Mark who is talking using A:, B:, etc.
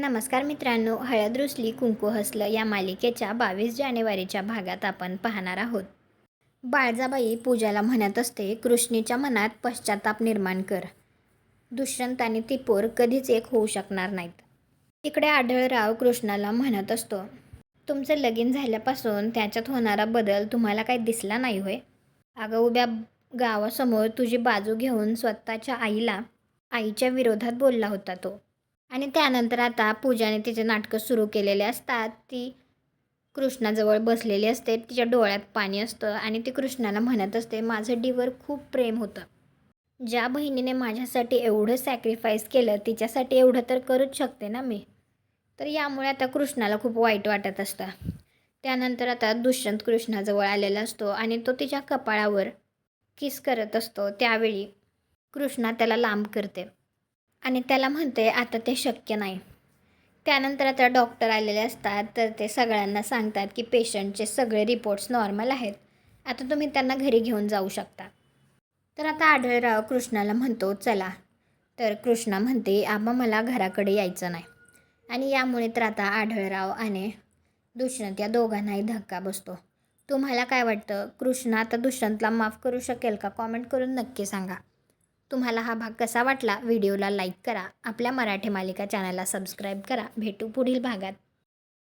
A: नमस्कार मित्रांनो, हळद रुसली कुंकू हसलं या मालिकेच्या 22 जानेवारीच्या भागात आपण पाहणार आहोत. बाळजाबाई पूजाला म्हणत असते, कृष्णेच्या मनात पश्चाताप निर्माण कर. दुष्यंत आणि ती पोर कधीच एक होऊ शकणार नाहीत. इकडे आढळराव कृष्णाला म्हणत असतो, तुमचं लगीन झाल्यापासून त्याच्यात होणारा बदल तुम्हाला काही दिसला नाही होय? अगं, उभ्या गावासमोर तुझी बाजू घेऊन स्वतःच्या आईच्या विरोधात बोलला होता तो. आणि त्यानंतर आता पूजाने तिचे नाटकं सुरू केलेले असतात. ती कृष्णाजवळ बसलेली असते, तिच्या डोळ्यात पाणी असतं आणि ती कृष्णाला म्हणत असते, माझं डीवर खूप प्रेम होतं. ज्या बहिणीने माझ्यासाठी एवढं सॅक्रिफाईस केलं तिच्यासाठी एवढं तर करूच शकते ना मी. तर यामुळे आता कृष्णाला खूप वाईट वाटत असतं. त्यानंतर आता दुष्यंत कृष्णाजवळ आलेला असतो आणि तो तिच्या कपाळावर किस करत असतो. त्यावेळी कृष्णा त्याला लांब करते आणि त्याला म्हणते, आता ते शक्य नाही. त्यानंतर आता डॉक्टर आलेले असतात, तर ते सगळ्यांना सांगतात की पेशंटचे सगळे रिपोर्ट्स नॉर्मल आहेत, आता तुम्ही त्यांना घरी घेऊन जाऊ शकता. तर आता आढळराव कृष्णाला म्हणतो, चला. तर कृष्णा म्हणते, आबा मला घराकडे यायचं नाही. आणि यामुळे तर आता आढळराव आणि दुष्यंत या दोघांनाही धक्का बसतो. तुम्हाला काय वाटतं, कृष्णा आता दुष्यंतला माफ करू शकेल का? कॉमेंट करून नक्की सांगा. तुम्हाला हा भाग कसा वाटला? व्हिडिओला लाईक करा. आपल्या मराठी मालिका चॅनलला सबस्क्राईब करा. भेटू पुढील भागात.